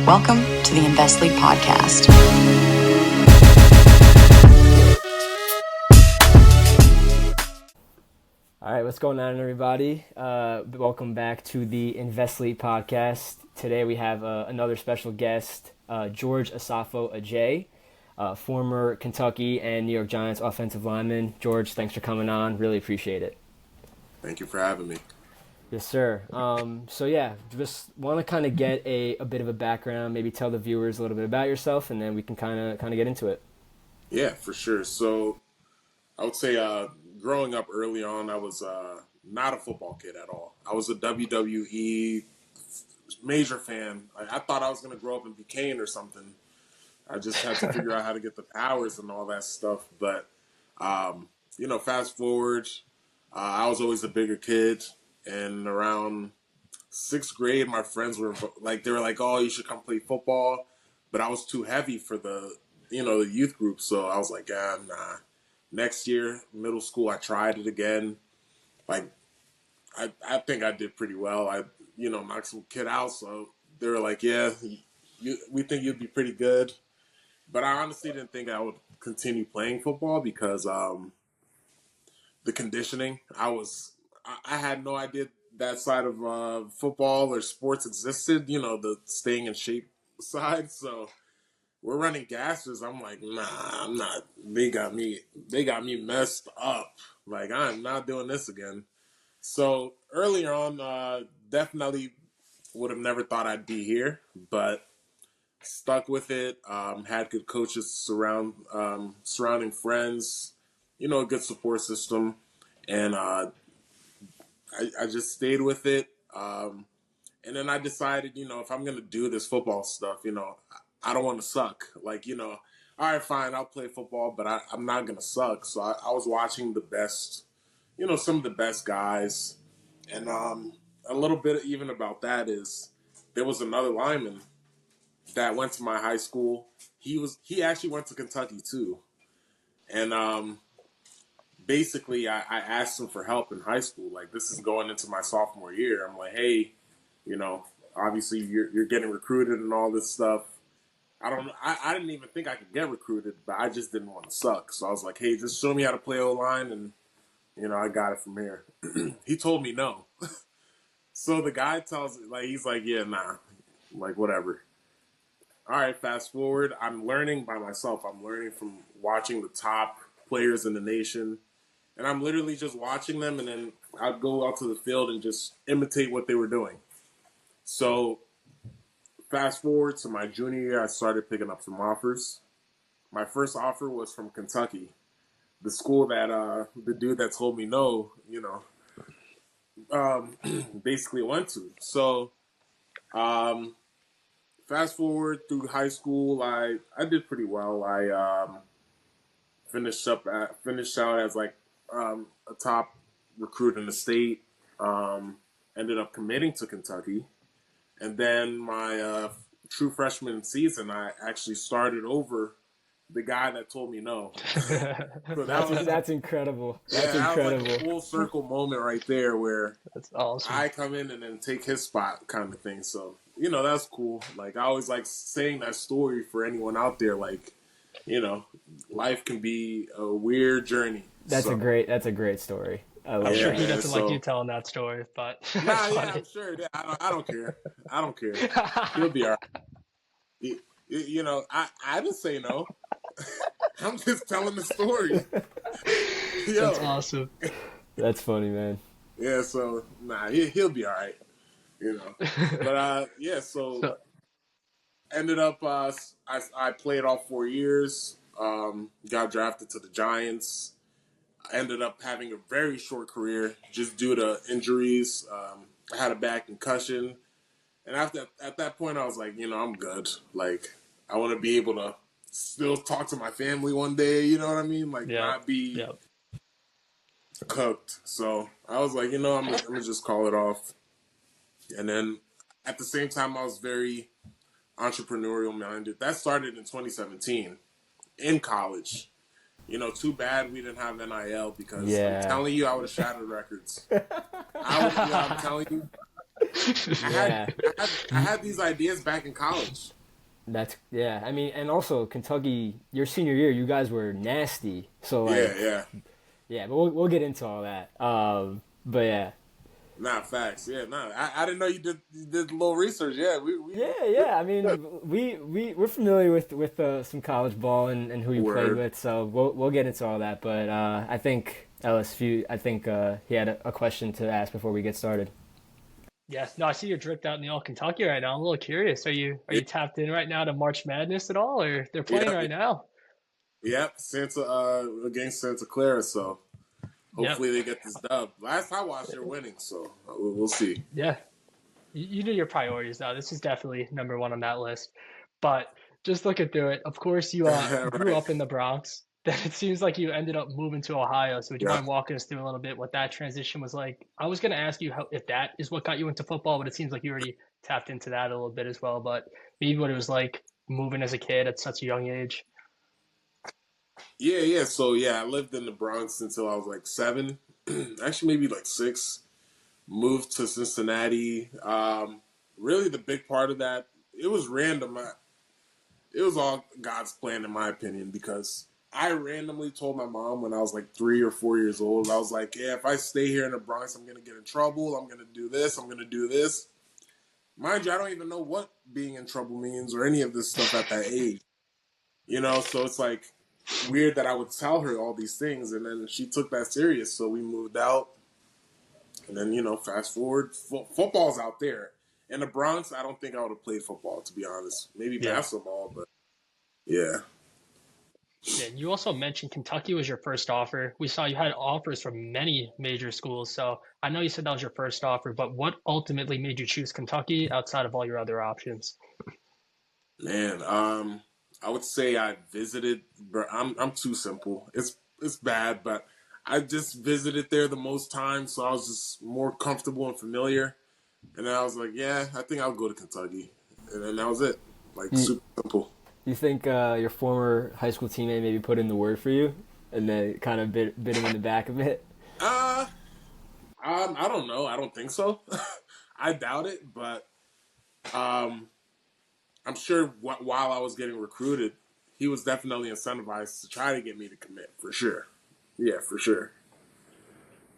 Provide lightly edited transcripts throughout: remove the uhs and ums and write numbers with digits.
Welcome to the Investlete podcast. All right, what's going on, everybody? Welcome back to the Investlete podcast. Today we have another special guest, George Asafo Adjei, former Kentucky and New York Giants offensive lineman. George, thanks for coming on. Really appreciate it. Thank you for having me. Yes, sir. Just want to kind of get a bit of a background, maybe tell the viewers a little bit about yourself, and then we can kind of get into it. Yeah, for sure. So I would say growing up early on, I was not a football kid at all. I was a WWE major fan. I thought I was going to grow up and be Kane or something. I just had to figure out how to get the powers and all that stuff. But, fast forward, I was always a bigger kid. And around sixth grade, my friends were like, oh, you should come play football. But I was too heavy for the youth group. So I was like, nah. Next year, middle school, I tried it again. Like, I think I did pretty well. I, knocked some kid out. So they were like, yeah, we think you'd be pretty good. But I honestly didn't think I would continue playing football because the conditioning, I had no idea that side of football or sports existed, the staying in shape side. So we're running gases. I'm like, nah, I'm not. They got me messed up. Like, I'm not doing this again. So earlier on, definitely would have never thought I'd be here, but stuck with it. Had good coaches surrounding friends, a good support system. And I just stayed with it. And then I decided, if I'm going to do this football stuff, I don't want to suck. Like, all right, fine, I'll play football, but I'm not going to suck. So I was watching the best, some of the best guys. And a little bit even about that is there was another lineman that went to my high school. He actually went to Kentucky too. And basically I asked him for help in high school. Like, this is going into my sophomore year. I'm like, hey, obviously you're getting recruited and all this stuff. I didn't even think I could get recruited, but I just didn't want to suck. So I was like, hey, just show me how to play O-line, and, I got it from here. He told me no. So the guy he's like, yeah, nah, like, whatever. All right, fast forward. I'm learning by myself. I'm learning from watching the top players in the nation. And I'm literally just watching them, and then I'd go out to the field and just imitate what they were doing. So fast forward to my junior year, I started picking up some offers. My first offer was from Kentucky, the school that the dude that told me no, basically went to. So fast forward through high school, I did pretty well. I finished out as like a top recruit in the state. Ended up committing to Kentucky. And then my true freshman season, I actually started over the guy that told me no. So that's incredible. That's incredible. That was like a full circle moment right there where that's awesome. I come in and then take his spot kind of thing. So, that's cool. Like, I always like saying that story for anyone out there. Like, life can be a weird journey. That's a great story. I'm sure he doesn't like you telling that story, but I'm sure. Yeah, I don't care. I don't care. He'll be all right. I didn't say no. I'm just telling the story. That's awesome. That's funny, man. Yeah, so he'll be all right. But so ended up I played all 4 years. Got drafted to the Giants. I ended up having a very short career just due to injuries. I had a bad concussion. And at that point, I was like, I'm good. Like, I want to be able to still talk to my family one day, you know what I mean? Like, not be cooked. So I was like, I'm gonna just call it off. And then at the same time, I was very entrepreneurial minded. That started in 2017 in college. Too bad we didn't have NIL because I'm telling you, I would have shattered records. I'm telling you, Yeah, I had these ideas back in college. yeah. I mean, and also Kentucky, your senior year, you guys were nasty. So Yeah, like, yeah. yeah, but we'll get into all that. But yeah. Nah, facts. Yeah, nah. I didn't know you did a little research. Yeah, Yeah, we're yeah. I good. mean, we're familiar with some college ball and who you played Word. with, so we'll get into all that. But I think LSU, I think he had a question to ask before we get started. Yes. No, I see you're dripped out in the all Kentucky right now. I'm a little curious. Are Yeah, you tapped in right now to March Madness at all, or they're playing yeah, right now? yep. Santa against Santa Clara. So Yep. hopefully they get this dub. Last I watched, they're winning. So we'll see. Yeah. You do your priorities though. This is definitely number one on that list. But just looking through it, of course you grew Right. up in the Bronx. Then it seems like you ended up moving to Ohio. So would you Yeah. mind walking us through a little bit what that transition was like? I was gonna ask you how if that is what got you into football, but it seems like you already tapped into that a little bit as well. But maybe what it was like moving as a kid at such a young age. Yeah, yeah. So yeah, I lived in the Bronx until I was like 7, actually maybe like 6. Moved to Cincinnati. Really, the big part of that, it was random. It was all God's plan, in my opinion, because I randomly told my mom when I was like 3 or 4 years old. I was like, "Yeah, if I stay here in the Bronx, I'm gonna get in trouble. I'm gonna do this. I'm gonna do this." Mind you, I don't even know what being in trouble means or any of this stuff at that age. So it's like weird that I would tell her all these things, and then she took that serious. So we moved out, and then fast forward, football's out there in the Bronx. I don't think I would have played football, to be honest. Maybe Yeah. basketball, but yeah. Yeah, you also mentioned Kentucky was your first offer. We saw you had offers from many major schools. So I know you said that was your first offer, but what ultimately made you choose Kentucky outside of all your other options? Man, I would say I visited, but I'm too simple. It's bad, but I just visited there the most time, so I was just more comfortable and familiar. And then I was like, yeah, I think I'll go to Kentucky, and then that was it. Like You super simple. you think your former high school teammate maybe put in the word for you, and then kind of bit him in the back a bit? Uh, I don't know. I don't think so. I doubt it, but um, I'm sure while I was getting recruited, he was definitely incentivized to try to get me to commit for sure. Yeah, for sure.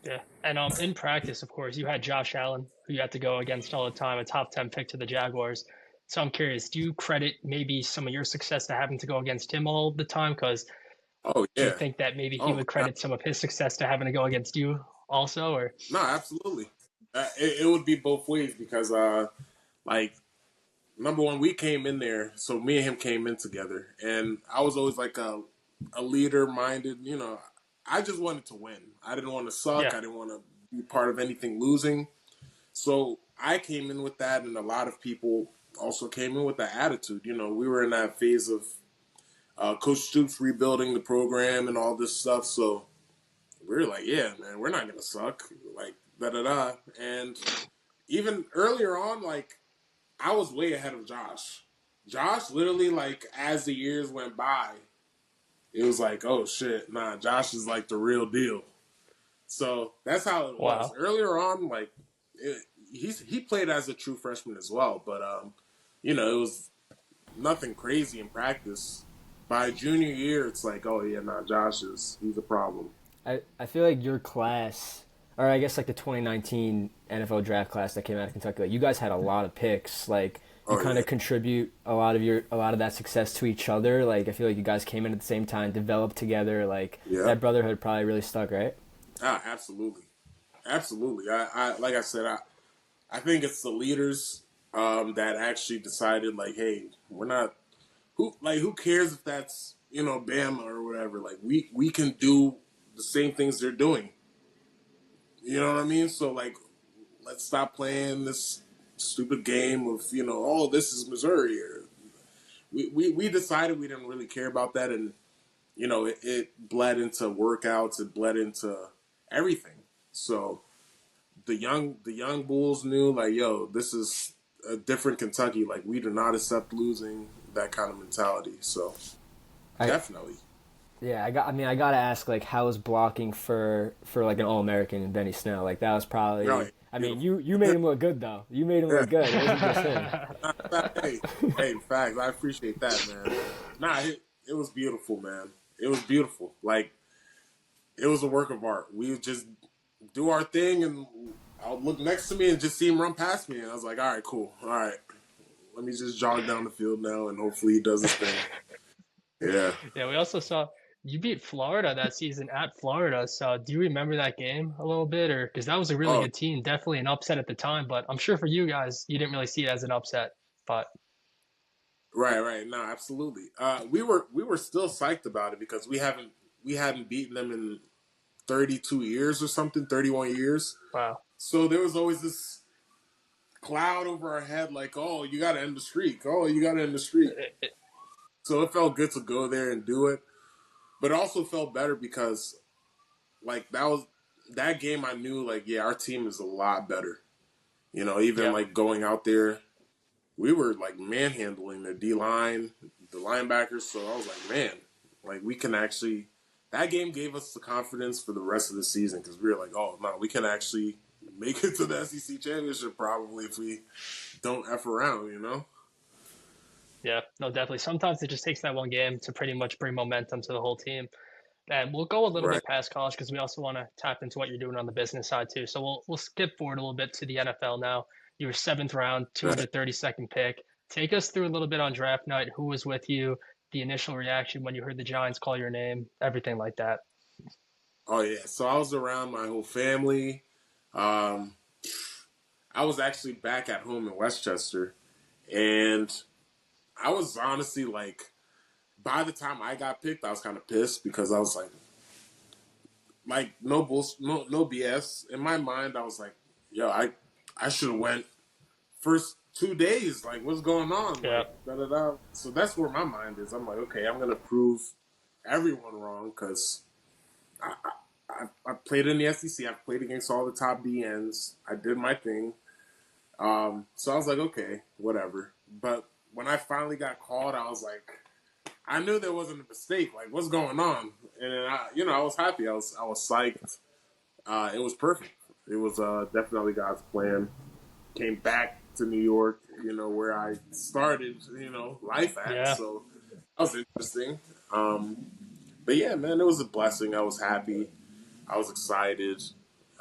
Yeah. And in practice, of course, you had Josh Allen, who you had to go against all the time, a top 10 pick to the Jaguars. So I'm curious, do you credit maybe some of your success to having to go against him all the time? Because Oh do you yeah. think that maybe he Oh my would God. credit some of his success to having to go against you also? Or No, absolutely. It would be both ways because, like, number one, we came in there, so me and him came in together, and I was always like a leader minded. I just wanted to win. I didn't want to suck. yeah, I didn't want to be part of anything losing. So I came in with that, and a lot of people also came in with that attitude. We were in that phase of Coach Stoops rebuilding the program and all this stuff, so we were like, yeah, man, we're not gonna suck. Like da da da. And even earlier on, like I was way ahead of Josh. Josh literally like as the years went by, it was like, oh shit, nah, Josh is like the real deal. So that's how it was. wow. Earlier on, like he played as a true freshman as well, but it was nothing crazy in practice. By junior year, it's like, oh yeah, nah, he's a problem. I feel like your class, or I guess like the 2019 NFL draft class that came out of Kentucky, like you guys had a lot of picks. Like you Oh kind yeah, of contribute a lot of that success to each other. Like I feel like you guys came in at the same time, developed together. Like yeah. that brotherhood probably really stuck, right? Ah, absolutely, absolutely. I like I said, I think it's the leaders that actually decided like, hey, we're not who cares if that's Bama or whatever. Like we can do the same things they're doing. You know what I mean? So like, let's stop playing this stupid game of oh, this is Missouri. Or we decided we didn't really care about that, and it bled into workouts. It bled into everything. So the young Bulls knew like, yo, this is a different Kentucky. Like we do not accept losing, that kind of mentality. So I definitely. Yeah, I gotta ask, like, how was blocking for like an All American and Benny Snell? Like that was probably Right. I mean, beautiful. you made him look good though. You made him Yeah. look good. It wasn't just him. Hey, hey, facts. I appreciate that, man. Nah, it was beautiful, man. It was beautiful. Like, it was a work of art. We would just do our thing, and I would look next to me and just see him run past me, and I was like, all right, cool. All right, let me just jog down the field now, and hopefully he does his thing. Yeah. Yeah, we also saw you beat Florida that season at Florida. So do you remember that game a little bit, or because that was a really Oh, good team, definitely an upset at the time, but I'm sure for you guys, you didn't really see it as an upset. But right, right. No, absolutely. We were still psyched about it because we hadn't beaten them in 32 years or something, 31 years. wow, So there was always this cloud over our head, like, oh, you got to end the streak. Oh, you got to end the streak. So it felt good to go there and do it, but it also felt better because like that game. I knew like, yeah, our team is a lot better. Even yeah, like going out there, we were like manhandling the D line, the linebackers. So I was like, man, like we can actually. That game gave us the confidence for the rest of the season because we were like, oh no, we can actually make it to the SEC championship probably if we don't f around. yeah, no, definitely. Sometimes it just takes that one game to pretty much bring momentum to the whole team. And we'll go a little Right. bit past college because we also want to tap into what you're doing on the business side too. So we'll skip forward a little bit to the NFL now. You were seventh round, Right. 232nd pick. Take us through a little bit on draft night. Who was with you? The initial reaction when you heard the Giants call your name, everything like that. Oh yeah. So I was around my whole family. Um, I was actually back at home in Westchester, and I was honestly like, by the time I got picked, I was kind of pissed because I was like no no BS. In my mind, I was like, yo, I should have went first 2 days. Like, what's going on? Yeah, Like, da da da. So that's where my mind is. I'm like, okay, I'm gonna prove everyone wrong because I played in the SEC. I've played against all the top DNs. I did my thing. So I was like, okay, whatever. But when I finally got called, I was like, I knew there wasn't a mistake. Like, what's going on? And I was happy. I was psyched. It was perfect. It was definitely God's plan. Came back to New York, where I started, life at. yeah, So that was interesting. But yeah, man, it was a blessing. I was happy. I was excited.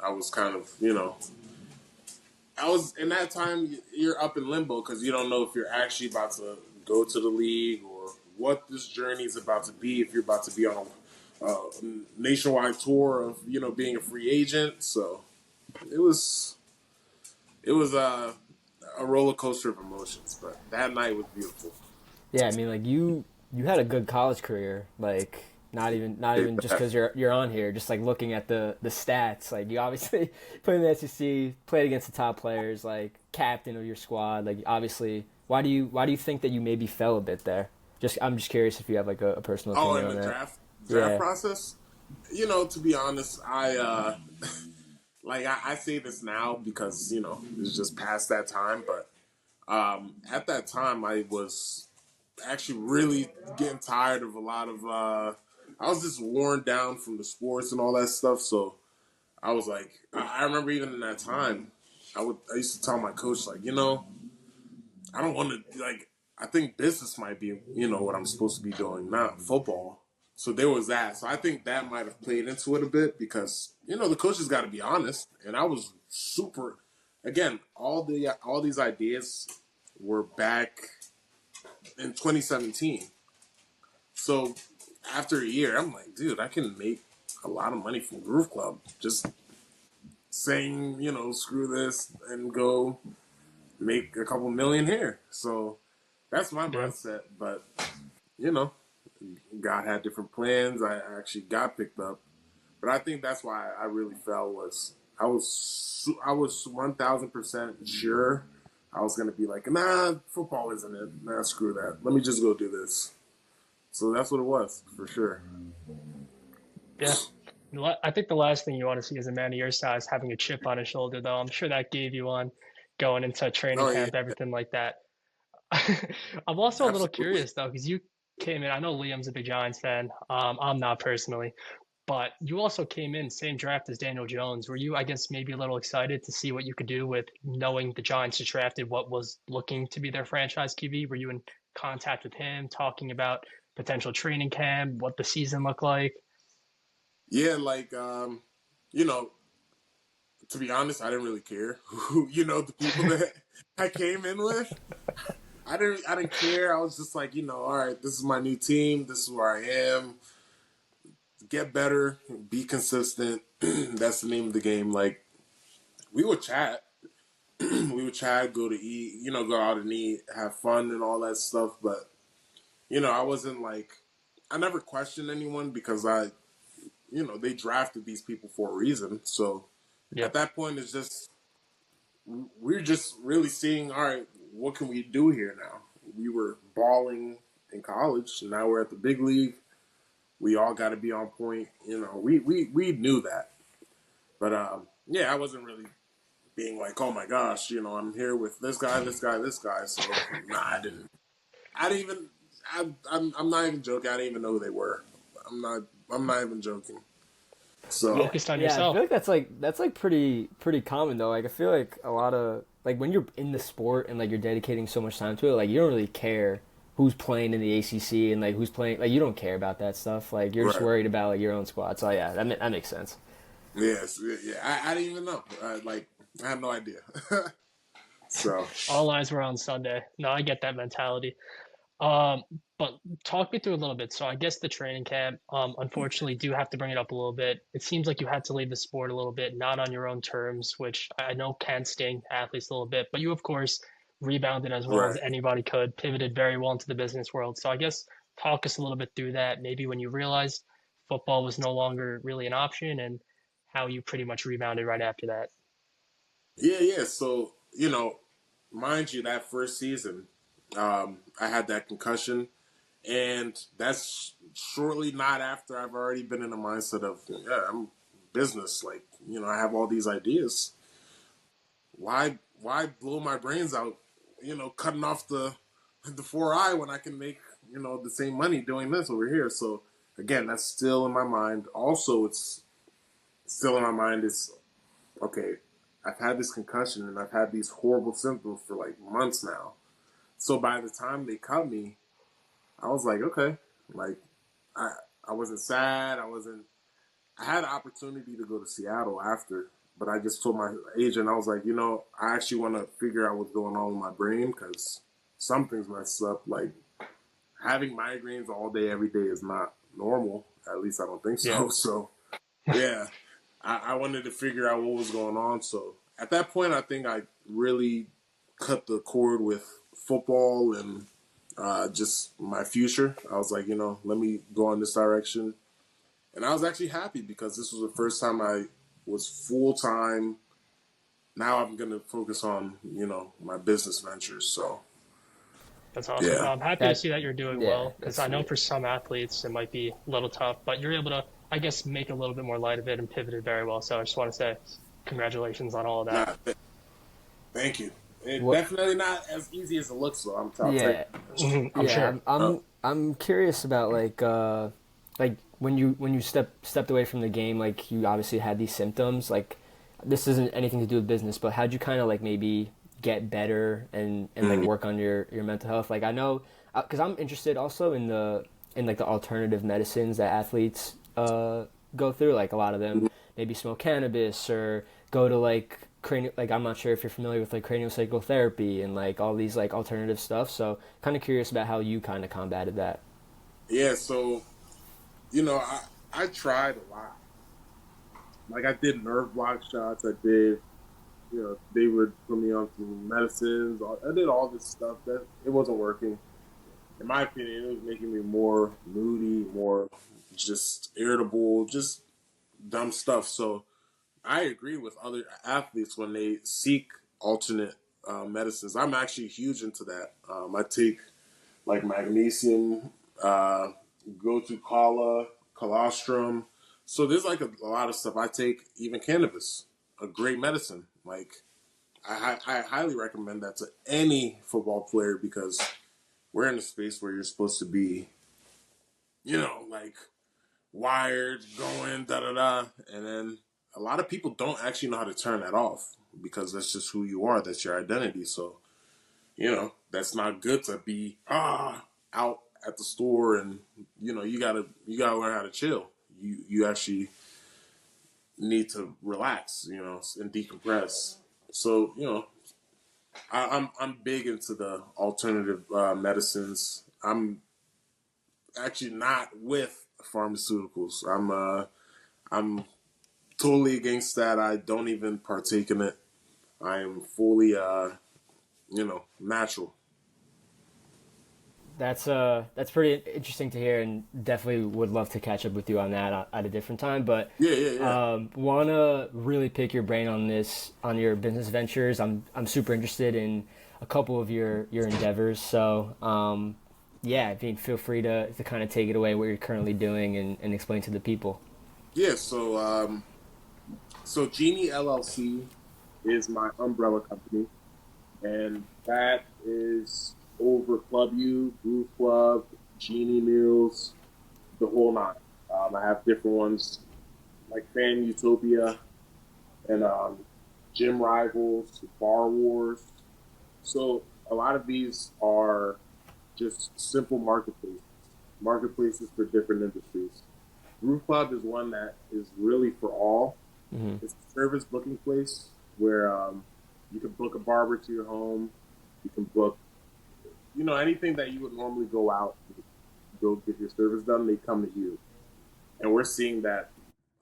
I was kind of, I was in that time. You're up in limbo because you don't know if you're actually about to go to the league or what this journey is about to be. If you're about to be on a nationwide tour of being a free agent, so it was a roller coaster of emotions. But that night was beautiful. Yeah, I mean, like you had a good college career. Like not even just because you're on here. Just like looking at the stats. Like you obviously played in the SEC, played against the top players, like captain of your squad. Like obviously, why do you think that you maybe fell a bit there? I'm just curious if you have like a personal Oh, opinion in on the that. draft Yeah. process, to be honest, I like I say this now because it's just past that time, but at that time I was actually really getting tired of a lot of. I was just worn down from the sports and all that stuff, so I was like, I remember even in that time, I used to tell my coach like, I don't want to like. I think business might be, what I'm supposed to be doing, not football. So there was that. So I think that might have played into it a bit because the coaches got to be honest, and I was super. Again, all these ideas were back in 2017. So after a year, I'm like, dude, I can make a lot of money from Groove Club just saying, screw this and go make a couple million here. So that's my yeah, mindset. But you know, God had different plans. I actually got picked up, but I think that's why I really fell was I was 1,000% sure I was gonna be like, nah, football isn't it. Nah, screw that. Let me just go do this. So that's what it was for sure. yeah. I think the last thing you want to see as a man of your size having a chip on his shoulder, though. I'm sure that gave you one going into training Oh yeah, camp, everything like that. I'm also a little absolutely. curious though, because you came in. I know Liam's a big Giants fan. I'm not personally. But you also came in same draft as Daniel Jones. Were you, I guess, maybe a little excited to see what you could do with knowing the Giants just drafted what was looking to be their franchise QB? Were you in contact with him, talking about potential training camp, what the season looked like? Yeah, like you know, to be honest, I didn't really care who, the people that I came in with. I didn't care. I was just like, all right, this is my new team. This is where I am. Get better, be consistent. That's the name of the game. Like, we would chat. We would chat, go to eat, go out and eat, have fun and all that stuff. But, I wasn't like, I never questioned anyone because they drafted these people for a reason. So Yeah. at that point, it's just, we're just really seeing, all right, what can we do here now? We were balling in college. Now we're at the big league. We all got to be on point. We knew that. But, yeah, I wasn't really being like, oh my gosh, I'm here with this guy, this guy, this guy. So, nah, I didn't. I didn't even, I'm not even joking. I didn't even know who they were. I'm not even joking. So, Focused on Yeah, I yourself. feel like that's like pretty common though. Like I feel like a lot of like when you're in the sport and like you're dedicating so much time to it, like you don't really care who's playing in the ACC and like who's playing. Like you don't care about that stuff. Like you're just right. worried about like your own squad. So yeah, that makes sense. Yes, yeah. I didn't even know. I had no idea. So, All eyes were on Sunday. No, I get that mentality. Um, but talk me through a little bit. So I guess the training camp, unfortunately, do have to bring it up a little bit. It seems like you had to leave the sport a little bit, not on your own terms, which I know can sting athletes a little bit. But you, of course, rebounded as well as right. anybody could, pivoted very well into the business world. So I guess talk us a little bit through that. Maybe when you realized football was no longer really an option, and how you pretty much rebounded right after that. Yeah, yeah. So, mind you, that first season, I had that concussion. And that's shortly not after I've already been in the mindset of, yeah, I'm business. Like, I have all these ideas. Why blow my brains out, cutting off the 4i when I can make, the same money doing this over here. So again, that's still in my mind. Also, it's still in my mind is, okay, I've had this concussion and I've had these horrible symptoms for like months now. So by the time they cut me, I was like, okay, like I I wasn't sad. I had an opportunity to go to Seattle after, but I just told my agent, I was like, I actually want to figure out what's going on with my brain because something's messed up. Like having migraines all day, every day is not normal. At least I don't think Yeah. so. So yeah, I wanted to figure out what was going on. So at that point, I think I really cut the cord with football and just my future. I was like, let me go in this direction. And I was actually happy because this was the first time I was full time. Now I'm going to focus on, my business ventures. So, That's awesome. yeah. No, I'm happy to That see that you're doing yeah, well because that's I know sweet. for some athletes it might be a little tough, but you're able to, I guess, make a little bit more light of it and pivoted very well. So I just want to say congratulations on all of that. Nah, thank you. It What? definitely not as easy as it looks, though. I'll tell you. Yeah, I'm yeah. sure. I'm curious about like when you stepped away from the game, like you obviously had these symptoms. Like this isn't anything to do with business, but how'd you kind of like maybe get better and like Mhm. work on your mental health? Like I know because I'm interested also in like the alternative medicines that athletes go through. Like a lot of them maybe smoke cannabis or go to like cranial, like I'm not sure if you're familiar with like craniosacral and like all these like alternative stuff. So kind of curious about how you kind of combated that. Yeah, so, I tried a lot. Like, I did nerve block shots. I did, they would put me on some medicines. I did all this stuff that it wasn't working. In my opinion, it was making me more moody, more just irritable, just dumb stuff. So I agree with other athletes when they seek alternate medicines. I'm actually huge into that. I take like magnesium, uh, go to colostrum. So there's like a lot of stuff I take, even cannabis, a great medicine. Like I highly recommend that to any football player because we're in a space where you're supposed to be, like wired, going, da da da. And then a lot of people don't actually know how to turn that off because that's just who you are. That's your identity. So, that's not good to be out at the store and you gotta learn how to chill. You actually need to relax, and decompress. So, I'm big into the alternative medicines. I'm actually not with pharmaceuticals. I'm totally against that. I don't even partake in it. I am fully natural. That's pretty interesting to hear, and definitely would love to catch up with you on that at a different time. But Yeah, yeah, yeah. wanna really pick your brain on this, on your business ventures. I'm super interested in a couple of your endeavors. So yeah, I mean, feel free to kind of take it away what you're currently doing and explain to the people. Yeah, so GeNi LLC is my umbrella company, and that is over Club U, Groov Club, Genie Meals, the whole nine. I have different ones like Fan Utopia and Gym Rivals, Bar Wars. So a lot of these are just simple marketplaces for different industries. Groov Club is one that is really for all. Hmm. It's a service booking place where you can book a barber to your home. You can book, anything that you would normally go out and go get your service done. They come to you, and we're seeing that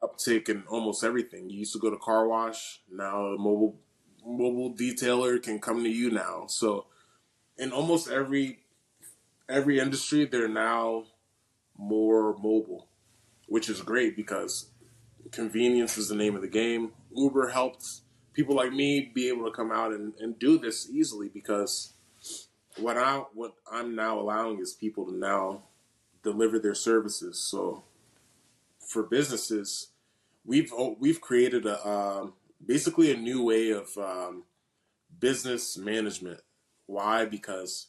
uptick in almost everything. You used to go to car wash. Now a mobile detailer can come to you now. So in almost every industry, they're now more mobile, which is great because convenience is the name of the game. Uber helped people like me be able to come out and do this easily because what I'm now allowing is people to now deliver their services. So for businesses, we've created a basically a new way of business management. Why? Because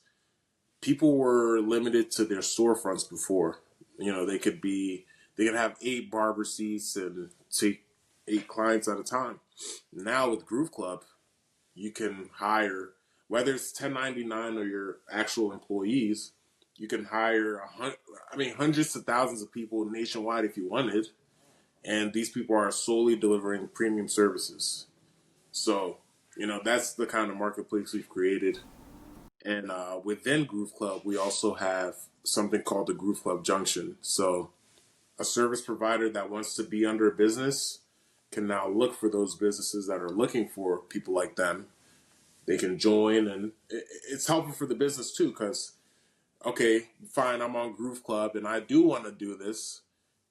people were limited to their storefronts before. They could have 8 barber seats and take 8 clients at a time. Now with Groov Club, you can hire, whether it's 1099 or your actual employees, you can hire hundreds to thousands of people nationwide if you wanted, and these people are solely delivering premium services. So, that's the kind of marketplace we've created. And within Groove Club, we also have something called the Groove Club Junction. So a service provider that wants to be under a business can now look for those businesses that are looking for people like them. They can join, and it's helpful for the business too. Because okay, fine, I'm on Groove Club, and I do want to do this.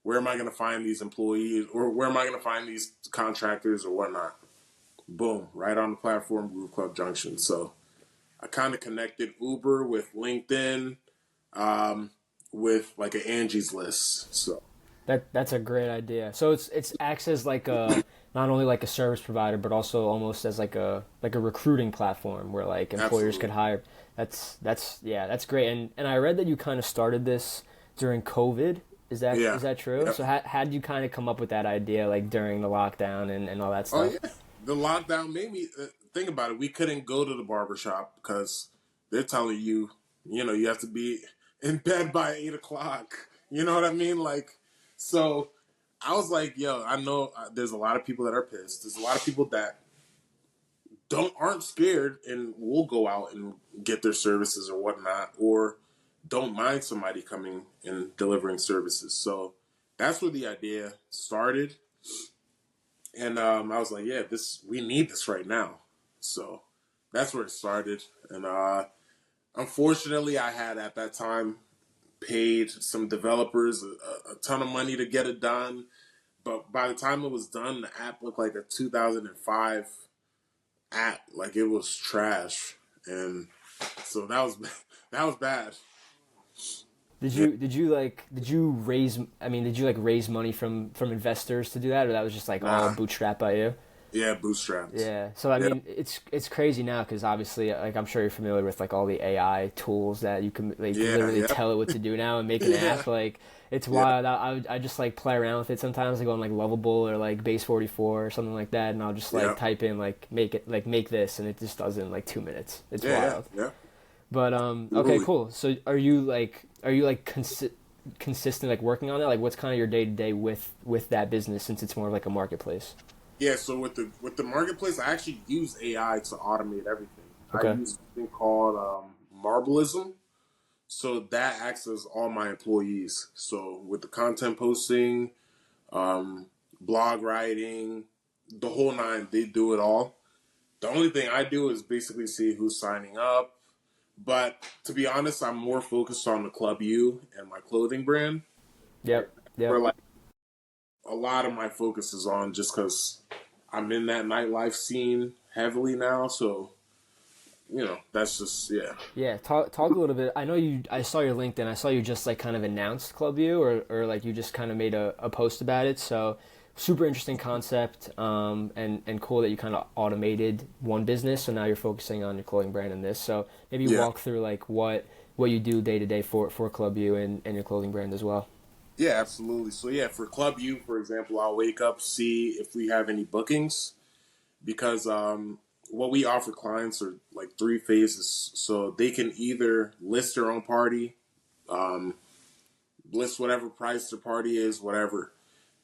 Where am I going to find these employees, or where am I going to find these contractors, or whatnot? Boom, right on the platform, Groove Club Junction. So I kind of connected Uber with LinkedIn, with like an Angie's List. So That's a great idea. So it's acts as like a, not only like a service provider, but also almost as like a recruiting platform where like employers could absolutely, hire. That's yeah, that's great. And I read that you kind of started this during COVID. yeah, Is that true? yep. So how did you kind of come up with that idea like during the lockdown and all that Oh stuff? yeah, the lockdown made me think about it. We couldn't go to the barbershop because they're telling you, you have to be in bed by 8 o'clock. You know what I mean? Like, so I was like, yo, I know there's a lot of people that are pissed. There's a lot of people that aren't scared and will go out and get their services or whatnot, or don't mind somebody coming and delivering services. So that's where the idea started, and I was like, yeah, this we need this right now. So that's where it started, and unfortunately, I had at that time paid some developers a ton of money to get it done. But by the time it was done, the app looked like a 2005 app. Like it was trash, and so that was that was bad. Yeah. Did you raise, I mean, did you like raise money from investors to do that, or that was just like all Nah, bootstrapped by you? Yeah, bootstrapped. Yeah. So I Yeah, mean, it's crazy now because obviously, like I'm sure you're familiar with like all the AI tools that you can yeah, literally yeah, tell it what to do now and make an yeah, app. Like it's yeah, wild. I just like play around with it sometimes. I go on like Lovable or like Base 44 or something like that, and I'll just like yeah, type in like make this, and it just does it in like 2 minutes. It's yeah, yeah, wild. yeah. But okay, Totally. cool. So are you like consistent like working on it? Like what's kind of your day to day with that business since it's more of like a marketplace? Yeah, so with the marketplace, I actually use AI to automate everything. I Okay. use something called Marbleism. So that acts as all my employees. So with the content posting, um, blog writing, the whole nine, they do it all. The only thing I do is basically see who's signing up. But to be honest, I'm more focused on the Club U and my clothing brand. And Yep. where Yep. like a lot of my focus is on just because I'm in that nightlife scene heavily now. So, that's just, yeah. Yeah, talk a little bit. I know you. I saw your LinkedIn. I saw you just like kind of announced Club U, or like you just kind of made a post about it. So super interesting concept, and cool that you kind of automated one business. So now you're focusing on your clothing brand and this. So maybe Yeah. walk through like what you do day to day for Club U and your clothing brand as well. Yeah, absolutely. So, yeah, for Club U, for example, I'll wake up, see if we have any bookings because what we offer clients are like three phases. So they can either list their own party, um, list whatever price their party is, whatever.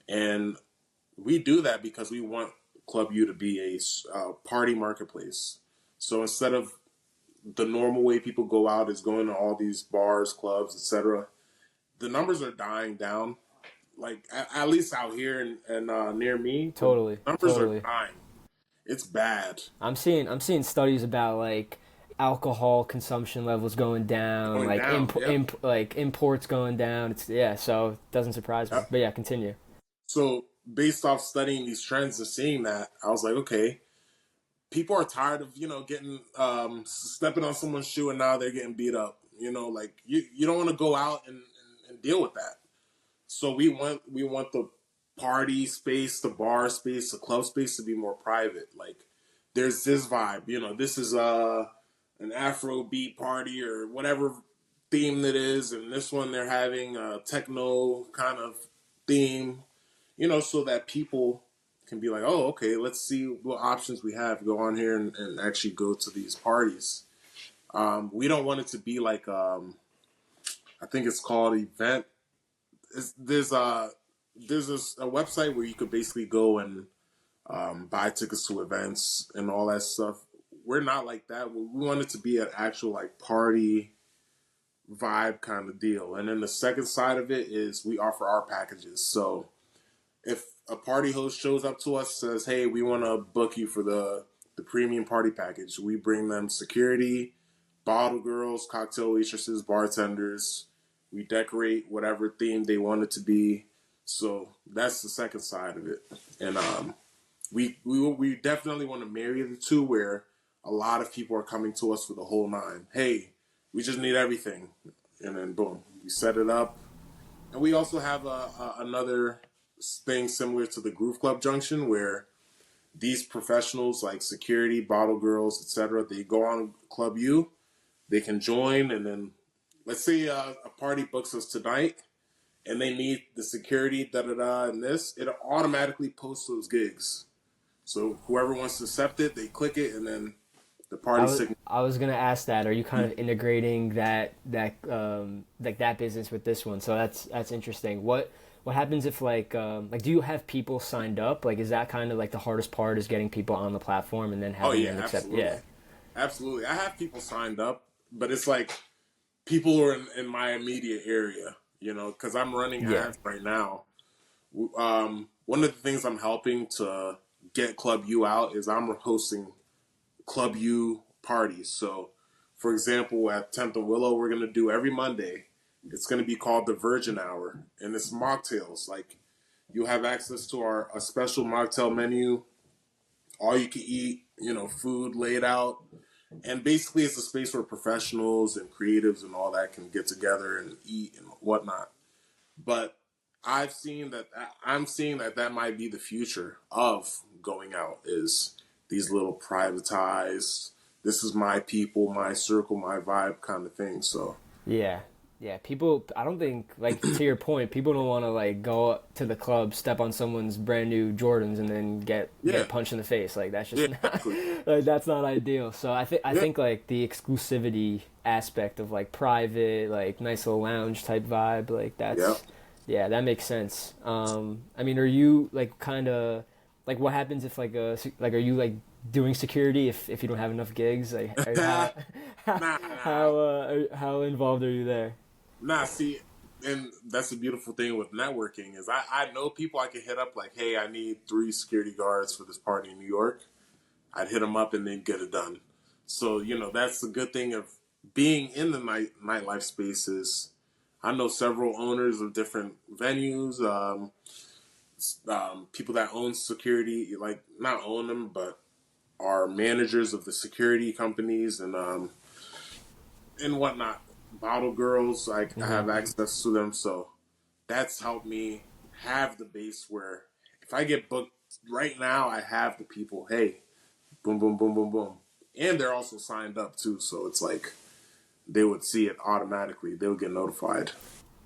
And we do that because we want Club U to be a party marketplace. So instead of the normal way people go out is going to all these bars, clubs, etc., the numbers are dying down. Like at least out here and near me, the Totally, numbers are totally. dying. It's bad. I'm seeing studies about like alcohol consumption levels going down, Going like down. Yep. like imports going down. It's yeah, so it doesn't surprise me. Yep. But yeah, continue. So based off studying these trends and seeing that, I was like, okay, people are tired of getting stepping on someone's shoe and now they're getting beat up. Like you don't want to go out and deal with that. So we want the party space, the bar space, the club space to be more private. Like there's this vibe. This is an Afro beat party or whatever theme it is, and this one they're having a techno kind of theme. So that people can be like, oh, okay, let's see what options we have. Go on here and actually go to these parties. We don't want it to be like I think it's called event. It's, there's a website where you could basically go and buy tickets to events and all that stuff. We're not like that. We want it to be an actual like party vibe kind of deal. And then the second side of it is we offer our packages. So if a party host shows up to us says, "Hey, we want to book you for the premium party package," we bring them security, bottle girls, cocktail waitresses, bartenders. We decorate whatever theme they want it to be. So that's the second side of it, and we definitely want to marry the two, where a lot of people are coming to us for the whole nine. Hey, we just need everything, and then boom, we set it up. And we also have another thing similar to the Groove Club Junction, where these professionals like security, bottle girls, etc., they go on Club U, they can join, and then let's say a party books us tonight, and they need the security, da da da, and this, it automatically posts those gigs. So whoever wants to accept it, they click it, and then the party signal. I was gonna ask that. Are you kind of integrating that like that business with this one? So that's interesting. What happens if like do you have people signed up? Like is that kind of like the hardest part is getting people on the platform and then Oh having yeah, them accept? absolutely, Yeah, absolutely. I have people signed up, but it's like people who are in my immediate area, because I'm running yeah. ads right now. One of the things I'm helping to get Club U out is I'm hosting Club U parties. So, for example, at 10th and Willow, we're going to do every Monday. It's going to be called the Virgin Hour, and it's mocktails. Like, you'll have access to our a special mocktail menu, all you can eat, food laid out. And basically, it's a space where professionals and creatives and all that can get together and eat and whatnot. But I'm seeing that that might be the future of going out is these little privatized, this is my people, my circle, my vibe kind of thing. So Yeah. Yeah, people, I don't think, like, to your point, people don't want to, like, go to the club, step on someone's brand new Jordans and then get yeah, punched in the face. Like, that's yeah, just not, exactly. like, that's not ideal. So I Yeah, think, like, the exclusivity aspect of, like, private, like, nice little lounge type vibe, like, yeah. yeah, that makes sense. I mean, are you, like, kind of, like, what happens if, like, are you, like, doing security if you don't have enough gigs? Like, how, Nah, nah, how involved are you there? nah. See, and that's the beautiful thing with networking is I know people I can hit up like, hey, I need 3 security guards for this party in New York. I'd hit them up and then get it done. So that's the good thing of being in the nightlife spaces. I know several owners of different venues, people that own security, like not own them, but are managers of the security companies and whatnot. Bottle girls, I Hmm. have access to them, so that's helped me have the base where if I get booked right now, I have the people. Hey, boom, boom, boom, boom, boom, and they're also signed up too, so it's like they would see it automatically. They would get notified.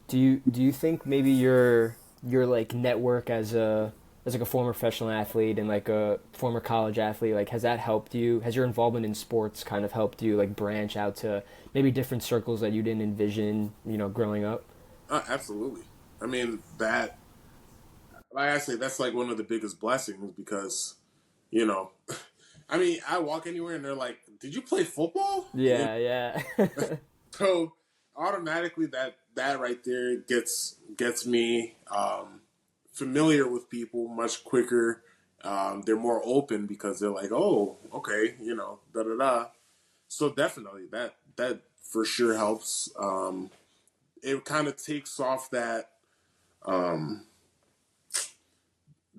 Do you think maybe your like network as like a former professional athlete and like a former college athlete, like has that helped you? Has your involvement in sports kind of helped you like branch out to maybe different circles that you didn't envision, growing up? Absolutely. I mean that, like I say, that's like one of the biggest blessings because you know, I mean, I walk anywhere and they're like, "Did you play football?" Yeah, yeah. So automatically that right there gets me familiar with people much quicker. They're more open because they're like, oh, okay, da da da. So definitely that for sure helps. It kind of takes off that um,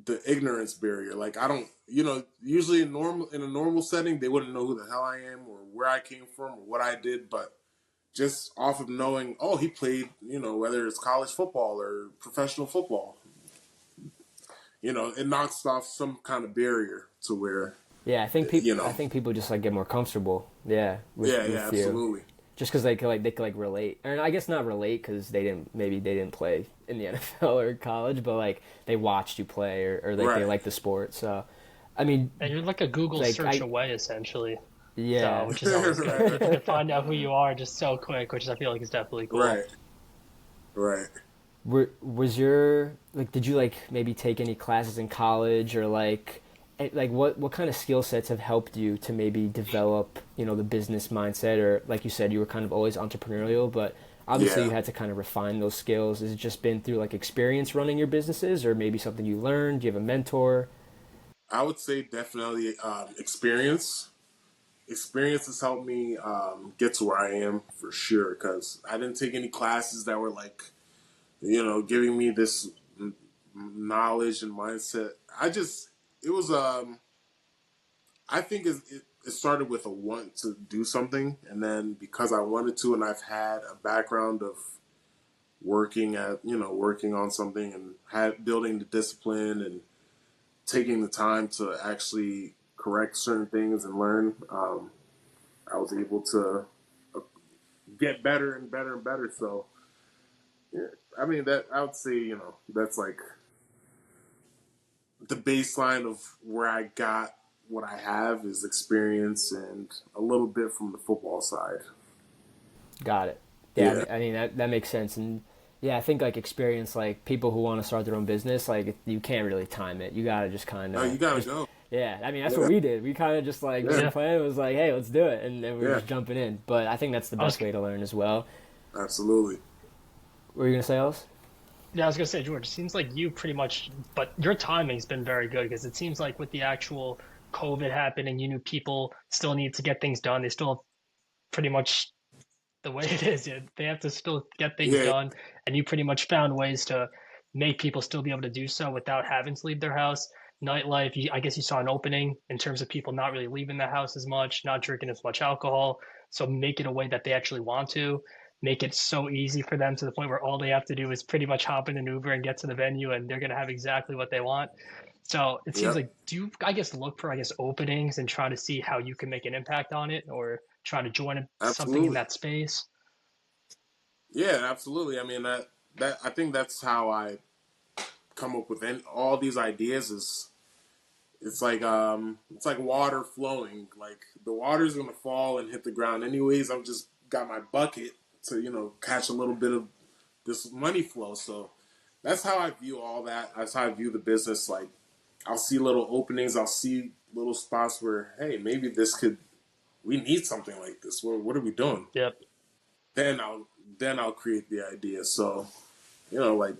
the ignorance barrier. Like I don't, usually in a normal setting, they wouldn't know who the hell I am or where I came from or what I did, but just off of knowing, oh, he played, whether it's college football or professional football, it knocks off some kind of barrier to where, Yeah, you I know, think people just like get more comfortable. Yeah, yeah, yeah, with you. absolutely, Just because they could like relate, or I guess not relate because they didn't play in the NFL or college, but like they watched you play or like they right, like the sport. So, I mean, And you're like a Google like search away essentially. So, yeah. which is always good. You can find out who you are just so quick, which I feel like is definitely cool. right, right. Was your like did you like maybe take any classes in college or like what kind of skill sets have helped you to maybe develop the business mindset, or like you said you were kind of always entrepreneurial, but obviously Yeah, you had to kind of refine those skills. Has it just been through like experience running your businesses, or maybe something you learned? Do you have a mentor? I would say definitely experience. Experience has helped me get to where I am for sure because I didn't take any classes that were like, giving me this knowledge and mindset. It was I think it started with a want to do something, and then because I wanted to, and I've had a background of working on something and building the discipline and taking the time to actually correct certain things and learn. I was able to uh, get better and better and better. So, yeah, I mean that I would say that's like the baseline of where I got what I have is experience and a little bit from the football side. Got it. Yeah, Yeah. I mean that makes sense. And yeah, I think like experience, like people who want to start their own business, like you can't really time it. You gotta just kind No, of you gotta just, go. yeah. I mean that's what Yeah. we did. We kind of just like Yeah. didn't plan. It was like, hey, let's do it, and then we were Yeah. just jumping in. But I think that's the I was best way to learn as well. Absolutely. What were you gonna say, else? Yeah, I was gonna say, George, it seems like you pretty much, but your timing's been very good because it seems like with the actual COVID happening, you knew people still need to get things done. They still have pretty much the way it is. They have to still get things Yeah. done, and you pretty much found ways to make people still be able to do so without having to leave their house. Nightlife, I guess you saw an opening in terms of people not really leaving the house as much, not drinking as much alcohol. So make it a way that they actually want to. make it so easy for them to the point where all they have to do is pretty much hop in an Uber and get to the venue and they're going to have exactly what they want. So it seems Yep, like, do you, I guess, look for, I guess, openings and try to see how you can make an impact on it or try to join something in absolutely. that space? Yeah, absolutely. I mean that I think that's how I come up with all these ideas. Is it's like water flowing. Like the water's gonna fall and hit the ground anyways. I've just got my bucket to catch a little bit of this money flow. So that's how I view all that. That's how I view the business. Like I'll see little openings. I'll see little spots where hey, maybe we need something like this. What are we doing? Yep. Then I'll create the idea. So like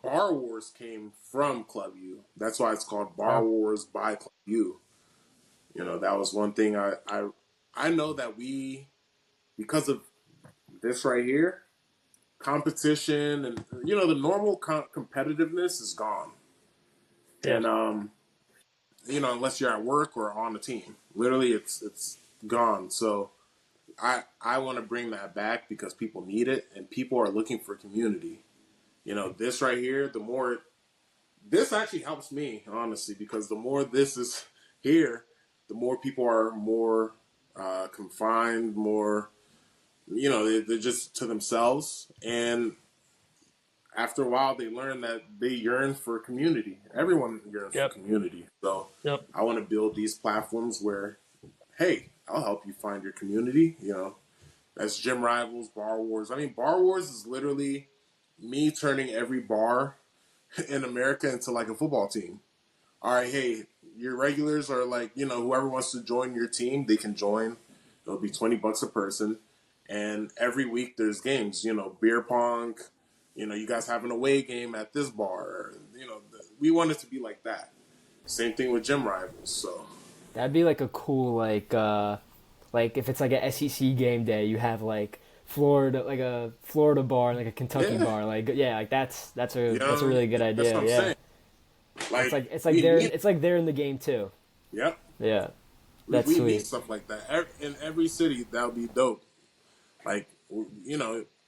Bar Wars came from Club U. That's why it's called Bar Wow. Wars by Club U. That was one thing I know that because of this right here, competition and the normal competitiveness is gone. Yeah. And unless you're at work or on a team, literally it's gone. So I want to bring that back because people need it and people are looking for community. This right here, this actually helps me honestly because the more this is here, the more people are more confined, more they're just to themselves, and after a while they learn that they yearn for community. Everyone yearns for Yep. community. So Yep. I want to build these platforms where, hey, I'll help you find your community. That's Gym Rivals, Bar Wars. I mean, Bar Wars is literally me turning every bar in America into like a football team. All right, hey, your regulars are like, whoever wants to join your team, they can join. It'll be $20 a person. And every week there's games, beer pong, you guys have an away game at this bar. We want it to be like that. Same thing with Gym Rivals. So That'd be like a cool like if it's like a SEC game day, you have like Florida like a Florida bar and like a Kentucky yeah, bar. Like yeah, like that's a what I really mean? good That's what idea. I'm Yeah, saying. Like it's like we need, they're in the game too. yep, Yeah, that's we need sweet. stuff like that in every city. That would be dope. Like,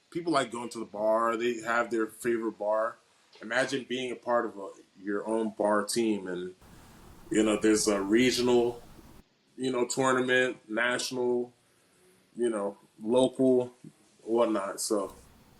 people like going to the bar. They have their favorite bar. Imagine being a part of your own bar team, and there's a regional, tournament, national, local, whatnot. So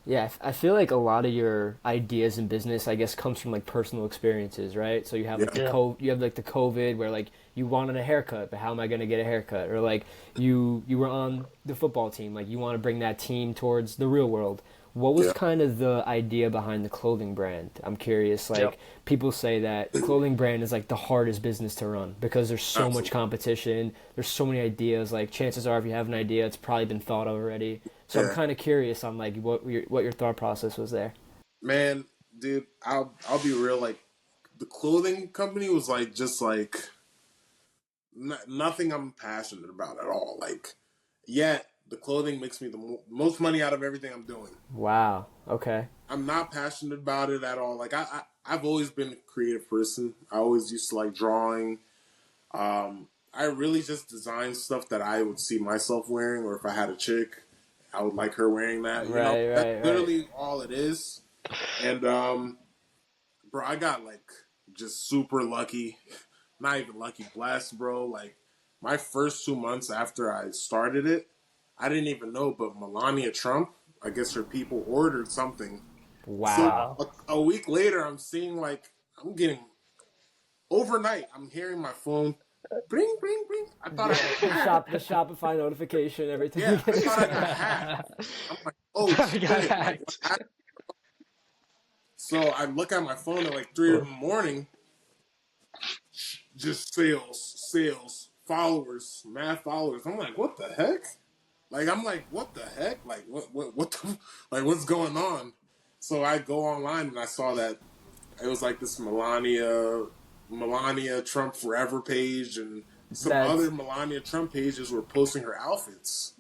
Yeah, I feel like a lot of your ideas in business, I guess, comes from like personal experiences, right? So you have like yeah, Yeah. you have like the COVID where like you wanted a haircut, but how am I going to get a haircut? Or like you were on the football team, like you want to bring that team towards the real world. What was yeah, kind of the idea behind the clothing brand? I'm curious. Yep. Like people say that the clothing brand is like the hardest business to run because there's so much absolutely, competition. There's so many ideas. Like chances are, if you have an idea, it's probably been thought of already. So I'm yeah, kind of curious on like what your thought process was there. man, dude. I'll be real. Like the clothing company was like just like nothing I'm passionate about at all. Like, yet the clothing makes me the most money out of everything I'm doing. Wow. Okay. I'm not passionate about it at all. Like I've always been a creative person. I always used to like drawing. I really just designed stuff that I would see myself wearing, or if I had a chick, I would like her wearing that. Right. That's Right. Right. literally all it is. And bro, I got like just super lucky. Not even lucky, blessed, bro. Like my first 2 months after I started it, I didn't even know, but Melania Trump, I guess her people ordered something. So Wow. Wow. a week later, I'm seeing like I'm getting overnight. I'm hearing my phone, bring, bring, bring. I thought I had a hack. The Shopify notification every time you Yeah, get I a thought I got text. hacked. I'm like, oh I got shit! Like, hacked. so I look at my phone at like 3 in the morning. Just sales, followers, mad followers. I'm like, what the heck? Like, I'm like, what the heck? Like, what the, like, what's going on? So I go online and I saw that it was like this Melania Trump Forever page, and some That's other Melania Trump pages were posting her outfits,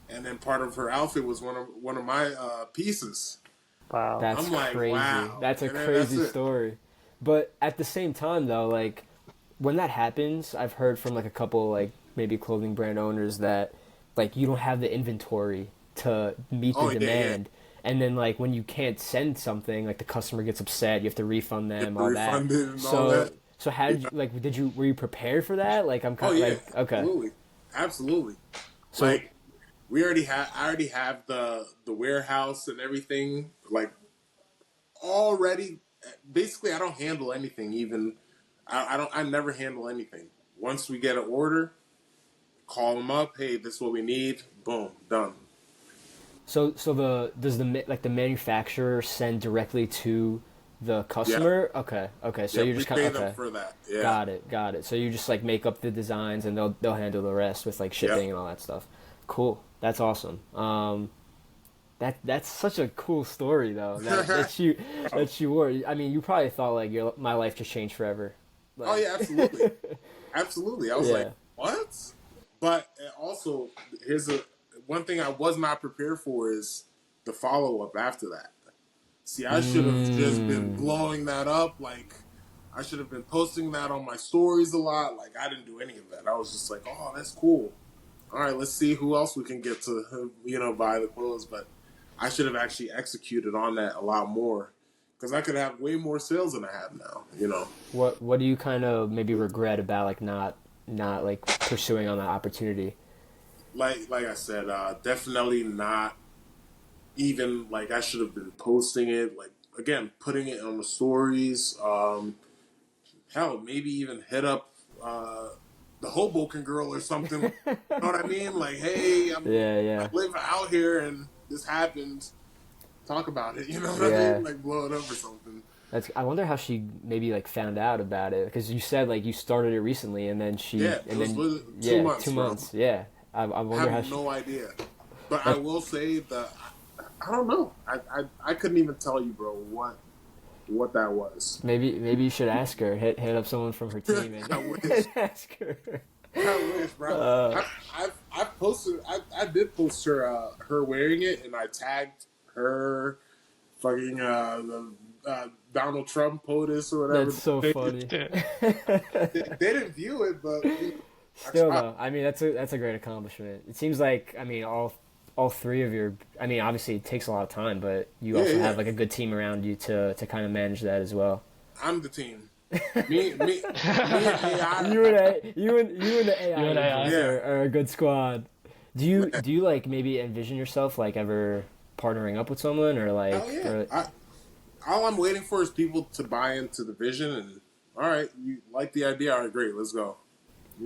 and then part of her outfit was one of my pieces. Wow. that's I'm like, crazy. wow, That's a and then that's crazy it. story. But at the same time though, like when that happens, I've heard from like a couple like maybe clothing brand owners that like you don't have the inventory to meet the Oh yeah, yeah. demand. And then like when you can't send something, like the customer gets upset, you have to refund Get them, the all that. refunded and all So that. so how did you like were you prepared for that? Like I'm Oh kind of yeah, like okay. absolutely, absolutely. So Like I already have the warehouse and everything like already. Basically, I don't handle anything. Even I don't. I never handle anything. Once we get an order, call them up. Hey, this is what we need. Boom, done. so the does the manufacturer send directly to the Yeah, customer? Okay. Okay. So yeah. you're We just kind pay of them okay. for that. Yeah, Got it. Got it. So you just like make up the designs and they'll handle the rest with like yep. shipping and all that stuff. Cool. That's awesome. That's such a cool story though. That you were. I mean, you probably thought like my life just changed forever. Oh Like yeah, absolutely, absolutely. I was like, yeah. what? But also, here's a one thing I was not prepared for is the follow up after that. See, I should have just been Mm. blowing that up. Like, I should have been posting that on my stories a lot. Like, I didn't do any of that. I was just like, oh, that's cool. All right, let's see who else we can get to, buy the clothes. But I should have actually executed on that a lot more because I could have way more sales than I have now. What do you kind of maybe regret about like not like pursuing on that opportunity? Like I said, definitely not even like I should have been posting it. Like again, putting it on the stories. Hell, maybe even hit up the Hoboken girl or something. You know what I mean? Like, hey, Yeah, I yeah, live out here and this happened. Talk about it. You know what I yeah. mean? Like blow it up or something. That's. I wonder how she maybe like found out about it because you said like you started it recently Yeah, it and was then literally two yeah months, bro. 2 months yeah. I I wonder have how she. no idea. But I That will say that I don't know. I couldn't even tell you, bro, what that was. maybe you should ask her. Hit up someone from her team I and, wish. and ask her. I wish, bro. I posted. I did post her wearing it, and I tagged her, fucking Donald Trump POTUS or That's whatever. so They, funny. they didn't view it, but I Still tried. though, I mean that's a great accomplishment. It seems like I mean all three of your. I mean obviously it takes a lot of time, but you Yeah, also yeah. have like a good team around you to kind of manage that as well. I'm the team. Me and AI. You and the You AI and agents AI. Yeah, are a good squad. man. Do you like maybe envision yourself like ever partnering up with someone or Hell like yeah. or All I'm waiting for is people to buy into the vision, and all right, you like the idea? All right, great, let's go.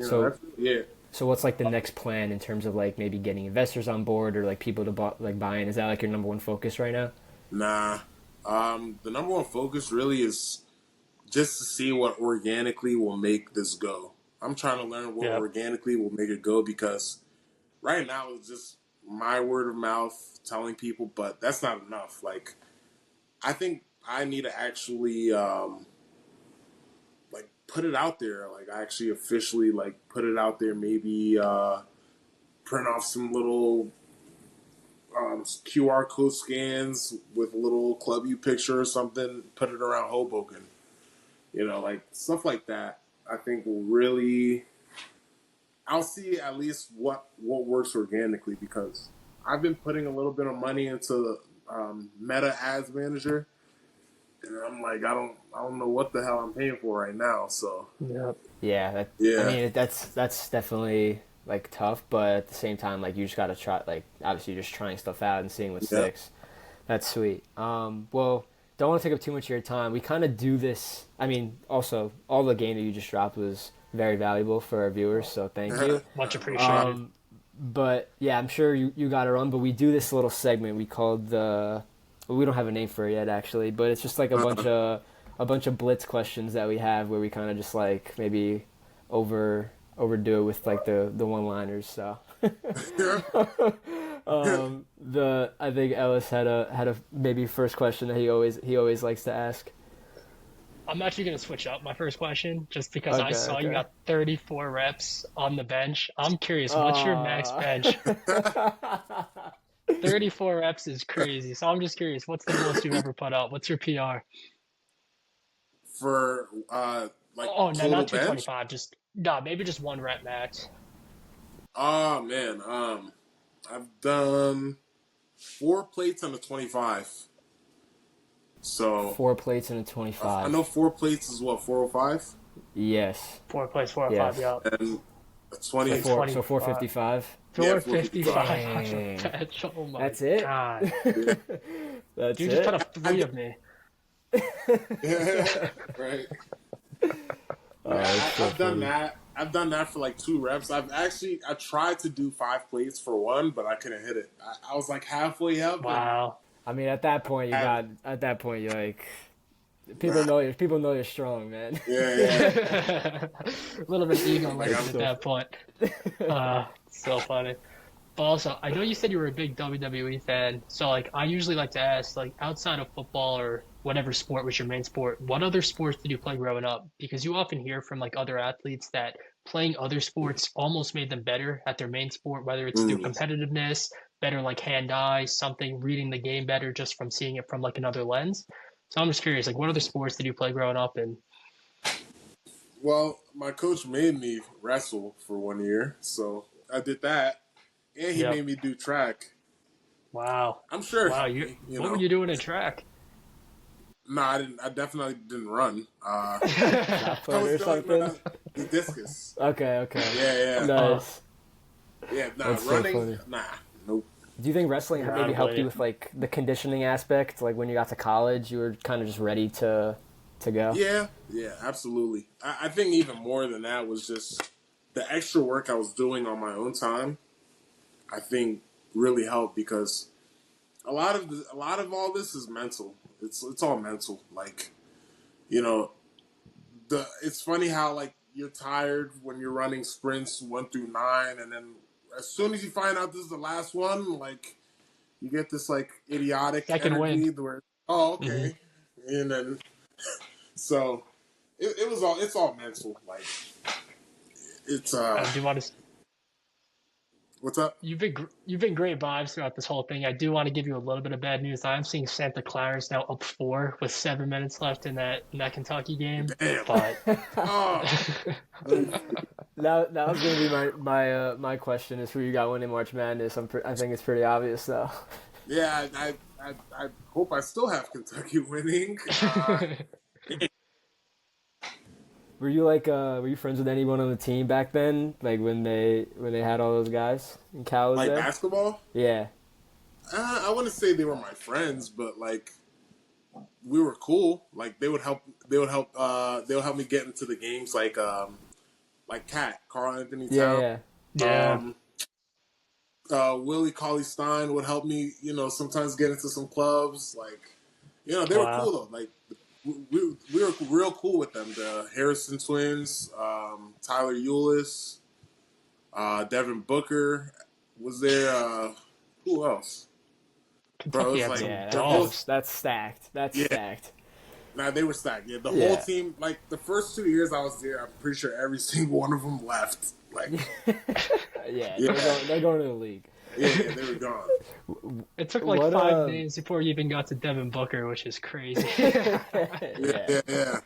so That's really it. so what's like the next plan in terms of like maybe getting investors on board or like people to buy in? Is that like your number one focus right now? Nah. The number one focus really is just to see what organically will make this go. I'm trying to learn what Yep. organically will make it go because right now it's just my word of mouth telling people, but that's not enough. Like, I think I need to actually like put it out there. Like, actually officially like put it out there. Maybe print off some little QR code scans with a little Club U picture or something. Put it around Hoboken. Like stuff like that. I think will really. I'll see at least what works organically because I've been putting a little bit of money into Meta Ads Manager, and I'm like, I don't know what the hell I'm paying for right now. So Yep. Yeah, I yeah, mean that's definitely like tough, but at the same time like you just gotta try like obviously you're just trying stuff out and seeing what yeah. sticks. That's sweet. Well, don't want to take up too much of your time. We kind of do this. I mean, also all the game that you just dropped was very valuable for our viewers, so thank you. Much No appreciated. problem. But yeah, I'm sure you got it on. But we do this little segment we called well, we don't have a name for it yet actually, but it's just like Uh, a bunch of blitz questions that we have where we kind of just like maybe overdo it with like the one liners. So the I think Ellis had a maybe first question that he always likes to ask. I'm actually going to switch up my first question just because I Okay, saw you okay. got 34 reps on the bench. I'm curious, what's your max Uh, bench? 34 reps is crazy. So I'm just curious, what's the most you've ever put up? What's your PR? for like Oh, no, total not bench. 225. Just, no, maybe just one rep max. Oh man, I've done 4 plates on the 25. So 4 plates and a I 25. know 4 plates is what, 405, Yes. 4 or Yes. 5, yeah. and a 20. So 455. Yeah, 455. Oh my That's it? God. Yeah. That's You it. just put up 3 of me. Right. That's so I've done funny. that. I've done that for like 2 reps. I tried to do 5 plates for 1, but I couldn't hit it. I was like halfway up. Wow. I mean, at that point, you're like, people know you're strong, man. Yeah. A little bit of ego Like, at that point. So funny. But also, I know you said you were a big WWE fan, so like I usually like to ask, like outside of football or whatever sport was your main sport, what other sports did you play growing up? Because you often hear from like other athletes that playing other sports almost made them better at their main sport, whether it's through competitiveness, better like hand-eye, something, reading the game better just from seeing it from like another lens. So I'm just curious, like what other sports did you play growing up? And Well, my coach made me wrestle for 1 year, so I did that, and he made me do track. wow. I'm sure. Wow, what were you doing in track? No, I didn't. I definitely didn't run. I Or was doing something. the discus. Okay. Yeah. Nice. Yeah, nah, That's so running. funny. Nah, nope. Do you think wrestling maybe Probably. helped you with like the conditioning aspect? Like when you got to college, you were kind of just ready to go. Yeah, absolutely. I think even more than that was just the extra work I was doing on my own time. I think really helped because a lot of all this is mental. It's all mental. Like, you know, it's funny how like you're tired when you're running sprints 1 through 9, and then as soon as you find out this is the last one, like you get this like idiotic Second energy wind. where okay, and then so it's all mental. Like it's I do want to. what's up? You've been great vibes throughout this whole thing. I do want to give you a little bit of bad news. I'm seeing Santa Clara is now up 4 with 7 minutes left in that Kentucky game. Damn. But Oh. That was gonna be my question is who you got winning March Madness. I think it's pretty obvious though. Yeah, I hope I still have Kentucky winning. Were you friends with anyone on the team back then? Like when they had all those guys in Cal? Like basketball? Yeah. I wouldn't say they were my friends, but like we were cool. Like they would help me get into the games like Cat, Carl Anthony Towns. Yeah. Willie Cauley-Stein would help me, sometimes get into some clubs. Like, they were cool though. Like we were real cool with them. The Harrison twins, Tyler Eulis, Devin Booker was there. Who else? Kentucky had some dogs. That's stacked. Stacked. Nah, they were stacked. Yeah, the whole team. Like the first 2 years I was there, I'm pretty sure every single one of them left. Like, they're going to the league. Yeah, they were gone. It took like 5 days before you even got to Devin Booker, which is crazy. Yeah.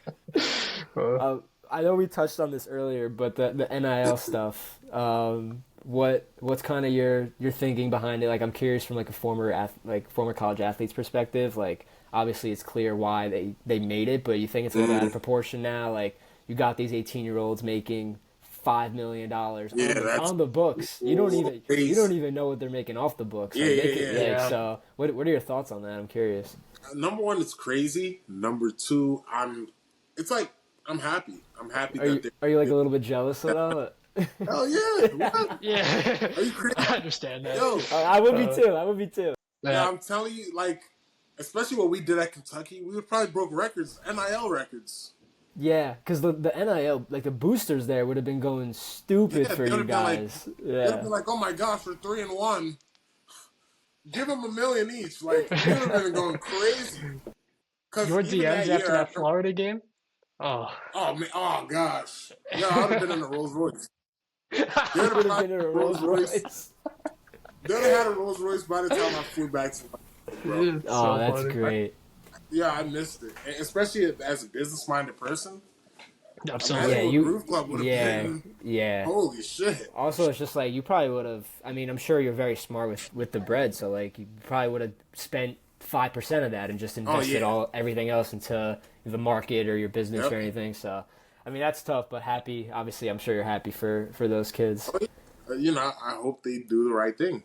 I know we touched on this earlier, but the NIL stuff. What's kind of your thinking behind it? Like, I'm curious from like a former college athlete's perspective. Like, obviously it's clear why they made it, but you think it's a little out of proportion now. Like, you got these 18-year-olds making $5 million on the books. You don't even know what they're making off the books. So what are your thoughts on that? I'm curious. Number one, it's crazy. Number two, I'm happy. I'm happy Are you like a little bit jealous of that? Hell yeah. What? Yeah. Are you crazy? I understand that. Yo, I would be too. Yeah, I'm telling you, like, especially what we did at Kentucky, we would probably broke records, NIL records. Yeah, because the NIL, like the boosters there would have been going stupid for you guys. They'd be like, oh my gosh, we're 3-1. Give them $1 million each. Like, they would have been going crazy. Your DMs after that Florida game? Oh man! Oh gosh! Yeah, I would have been in a Rolls Royce. They would have been in a Rolls Royce. They would have had a Rolls Royce by the time I flew back to bro. Oh, that's great. I missed it, and especially as a business-minded person. Absolutely. Imagine Yeah, what you. Groove Club would have Yeah, been. yeah. Holy shit. Also, it's just like you probably would have. I mean, I'm sure you're very smart with the bread, so like you probably would have spent 5% of that and just Oh invested yeah. everything else into the market or your business or Yep. anything. So, I mean, that's tough, but happy. Obviously, I'm sure you're happy for those kids. Oh, yeah. I hope they do the right thing.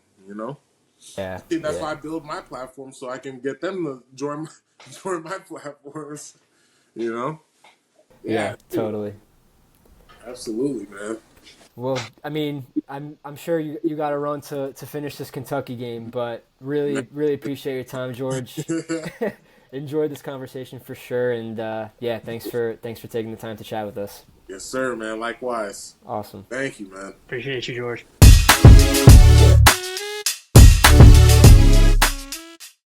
Yeah, See, that's yeah, why I build my platform so I can get them to join join my platforms. You know. yeah, Yeah. Dude. totally. Absolutely, man. Well, I mean, I'm sure you got to run to finish this Kentucky game, but really appreciate your time, George. Enjoyed this conversation for sure, and yeah, thanks for taking the time to chat with us. Yes, sir, man. Likewise. Awesome. Thank you, man. Appreciate you, George.